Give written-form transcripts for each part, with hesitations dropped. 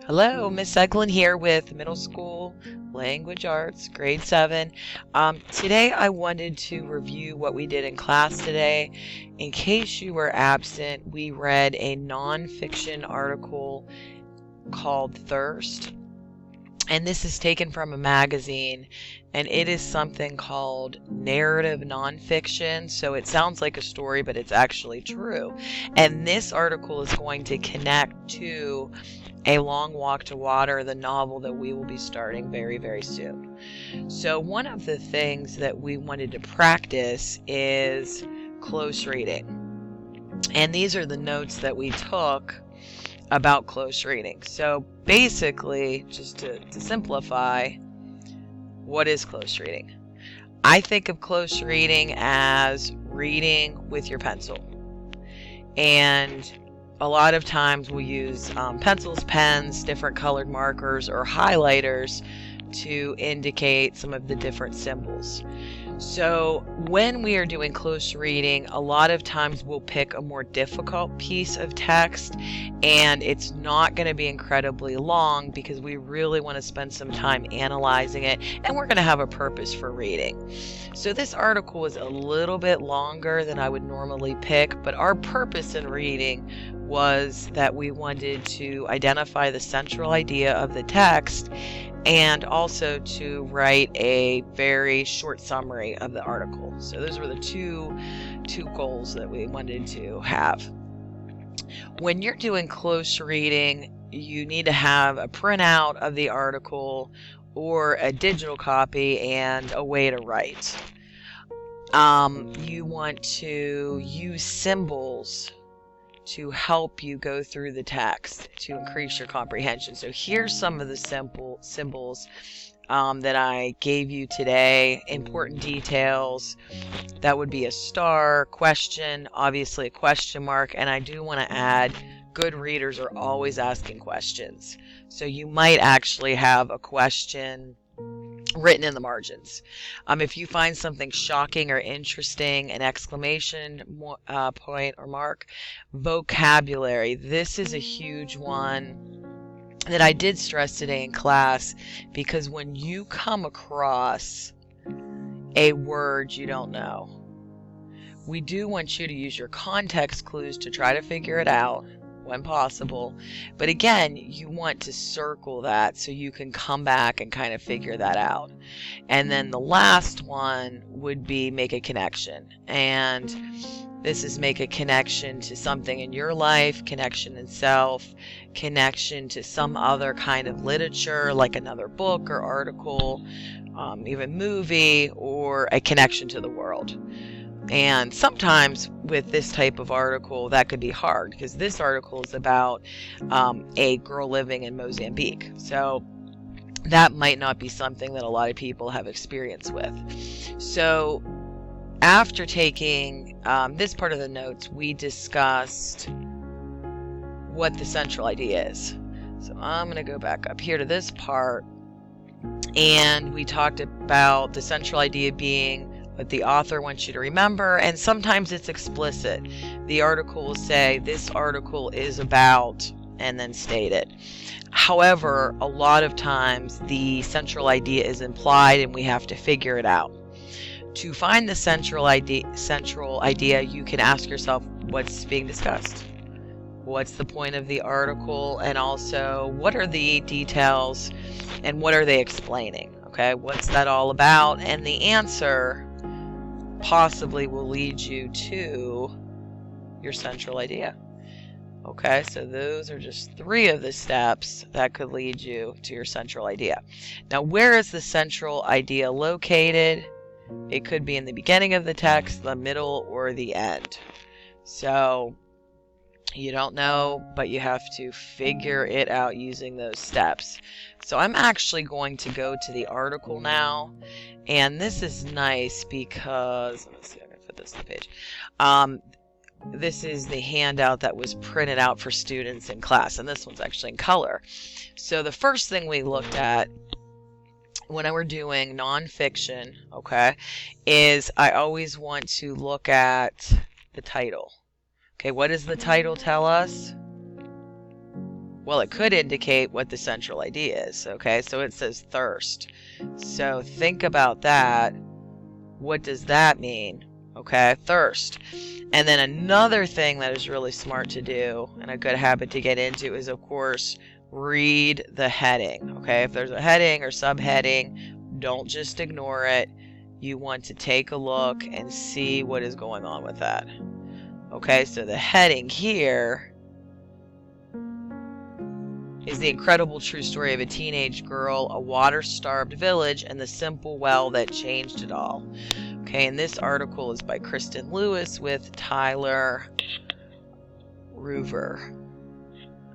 Hello, Miss Eglin here with Middle School Language Arts, Grade 7. Today I wanted to review what we did in class today. In case you were absent, we read a nonfiction article called Thirst. And this is taken from a magazine, and it is something called narrative nonfiction. So it sounds like a story, but it's actually true. And this article is going to connect to A Long Walk to Water, the novel that we will be starting very, very soon. So one of the things that we wanted to practice is close reading. And these are the notes that we took about close reading. So basically, just to simplify, what is close reading? I think of close reading as reading with your pencil. And a lot of times we'll use pencils, pens, different colored markers, or highlighters to indicate some of the different symbols. So when we are doing close reading, a lot of times we'll pick a more difficult piece of text, and it's not going to be incredibly long because we really want to spend some time analyzing it, and we're going to have a purpose for reading. So this article is a little bit longer than I would normally pick, but our purpose in reading was that we wanted to identify the central idea of the text and also to write a very short summary of the article. So those were the two goals that we wanted to have. When you're doing close reading, you need to have a printout of the article or a digital copy and a way to write. You want to use symbols to help you go through the text to increase your comprehension. So here's some of the simple symbols that I gave you today. Important details. That would be a star, question, obviously a question mark, and I do want to add good readers are always asking questions. So you might actually have a question written in the margins. If you find something shocking or interesting, an exclamation point or mark. Vocabulary. This is a huge one that I did stress today in class, because when you come across a word you don't know, we do want you to use your context clues to try to figure it out when possible. But again, you want to circle that so you can come back and kind of figure that out. And then the last one would be make a connection. And this is make a connection to something in your life, connection in self, connection to some other kind of literature, like another book or article, even movie, or a connection to the world. And sometimes with this type of article, that could be hard, because this article is about a girl living in Mozambique. So that might not be something that a lot of people have experience with. So after taking this part of the notes, we discussed what the central idea is. So I'm going to go back up here to this part, and we talked about the central idea being what the author wants you to remember, and sometimes it's explicit. The article will say, this article is about, and then state it. However, a lot of times the central idea is implied and we have to figure it out. To find the central idea, you can ask yourself, what's being discussed? What's the point of the article? And also, what are the details and what are they explaining? Okay, what's that all about? And the answer possibly will lead you to your central idea. Okay, so those are just 3 of the steps that could lead you to your central idea. Now, where is the central idea located? It could be in the beginning of the text, the middle, or the end. So you don't know, but you have to figure it out using those steps. So I'm actually going to go to the article now, and this is nice because, let's see, I'm going to put this on the page. This is the handout that was printed out for students in class, and this one's actually in color. So the first thing we looked at when we're doing nonfiction, okay, is I always want to look at the title. Okay, what does the title tell us? Well, it could indicate what the central idea is. Okay, so it says thirst. So think about that. What does that mean? Okay, thirst. And then another thing that is really smart to do and a good habit to get into is, of course, read the heading. Okay, if there's a heading or subheading, don't just ignore it. You want to take a look and see what is going on with that. Okay, so the heading here is the incredible true story of a teenage girl, a water-starved village, and the simple well that changed it all. Okay, and this article is by Kristen Lewis with Tyler Reaver.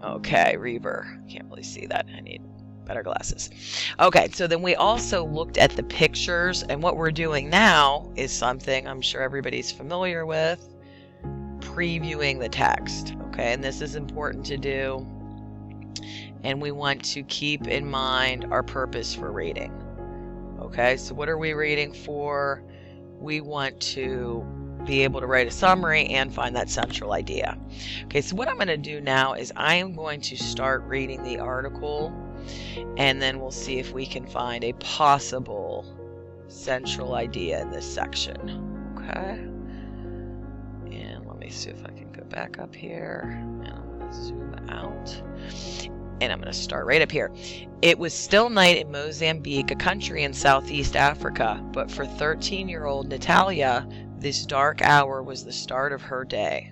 Okay, Reaver. Can't really see that. I need better glasses. Okay, so then we also looked at the pictures, and what we're doing now is something I'm sure everybody's familiar with, previewing the text. Okay, and this is important to do, and we want to keep in mind our purpose for reading. Okay, so what are we reading for? We want to be able to write a summary and find that central idea. Okay, so what I'm going to do now is I am going to start reading the article, and then we'll see if we can find a possible central idea in this section. Okay, and let me see if I can go back up here, and I'm going to zoom out. And I'm going to start right up here. It was still night in Mozambique, a country in Southeast Africa, but for 13-year-old Natalia, this dark hour was the start of her day.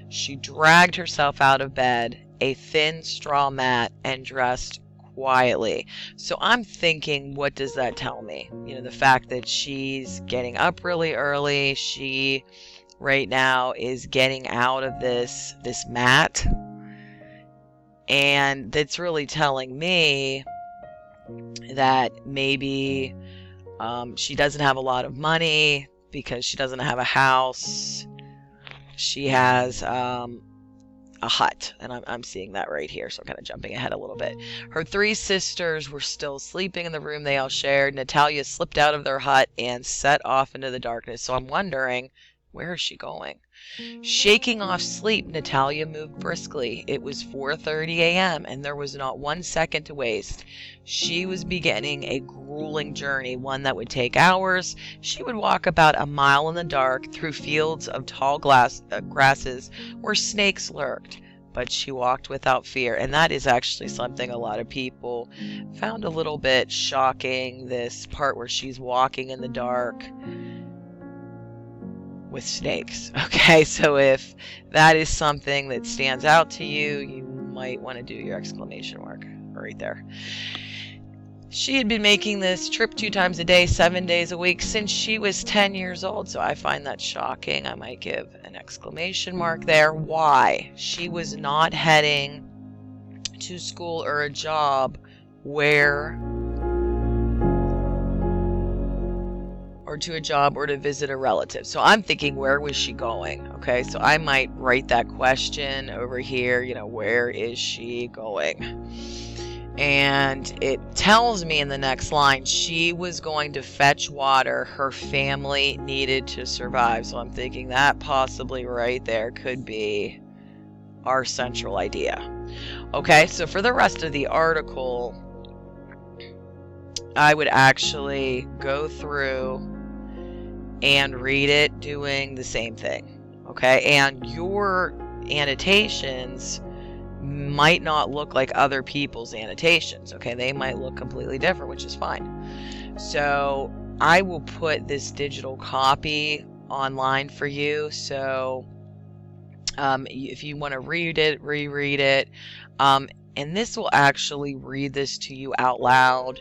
She dragged herself out of bed, a thin straw mat, and dressed quietly. So I'm thinking, what does that tell me? You know, the fact that she's getting up really early, she right now is getting out of this mat. And that's really telling me that maybe she doesn't have a lot of money because she doesn't have a house. She has a hut, and I'm seeing that right here, so I'm kind of jumping ahead a little bit. Her 3 sisters were still sleeping in the room they all shared. Natalia slipped out of their hut and set off into the darkness. So I'm wondering, where is she going? Shaking off sleep, Natalia moved briskly. It was 4:30 a.m., and there was not 1 second to waste. She was beginning a grueling journey, one that would take hours. She would walk about a mile in the dark through fields of tall grasses where snakes lurked. But she walked without fear, and that is actually something a lot of people found a little bit shocking, this part where she's walking in the dark with snakes. Okay, so if that is something that stands out to you, you might want to do your exclamation mark right there. She had been making this trip 2 times a day, 7 days a week since she was 10 years old. So I find that shocking. I might give an exclamation mark there. Why? She was not heading to school or a job or to a job or to visit a relative. So I'm thinking, where was she going? Okay, so I might write that question over here, you know, where is she going? And it tells me in the next line, she was going to fetch water her family needed to survive. So I'm thinking that possibly right there could be our central idea. Okay, so for the rest of the article, I would actually go through and read it doing the same thing. Okay, and your annotations might not look like other people's annotations. Okay, they might look completely different, which is fine. So I will put this digital copy online for you. So if you want to read it, reread it, and this will actually read this to you out loud.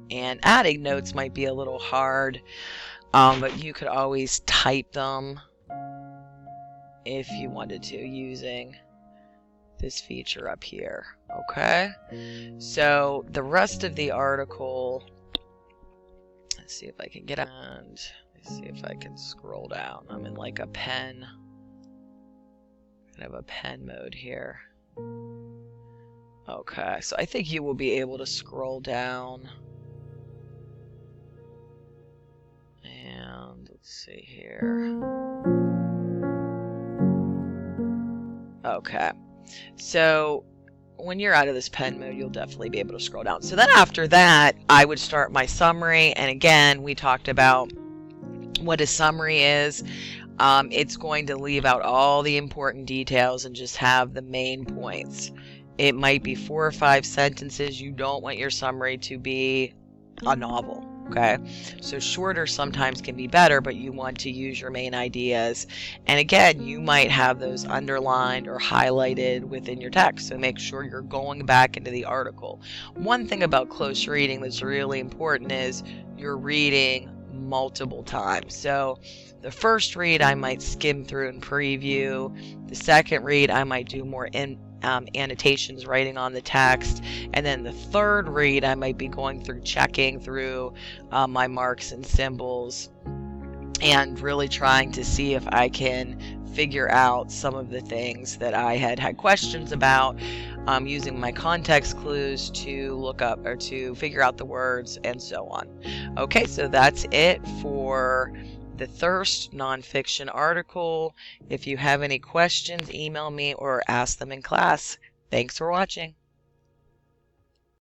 And adding notes might be a little hard. But you could always type them if you wanted to using this feature up here. Okay, so the rest of the article, let's see if I can get out, and let's see if I can scroll down. I'm in like a pen, kind of a pen mode here. Okay, so I think you will be able to scroll down. And let's see here. Okay, so when you're out of this pen mode, you'll definitely be able to scroll down. So then after that, I would start my summary. And again, we talked about what a summary is. It's going to leave out all the important details and just have the main points. It might be 4 or 5 sentences. You don't want your summary to be a novel. Okay, so shorter sometimes can be better, but you want to use your main ideas. And again, you might have those underlined or highlighted within your text, so make sure you're going back into the article. One thing about close reading that's really important is you're reading multiple times. So the first read I might skim through and preview. The second read I might do more annotations, writing on the text, and then the third read I might be going through, checking through my marks and symbols, and really trying to see if I can figure out some of the things that I had questions about, using my context clues to look up or to figure out the words and so on. Okay, so that's it for the Thirst nonfiction article. If you have any questions, email me or ask them in class. Thanks for watching.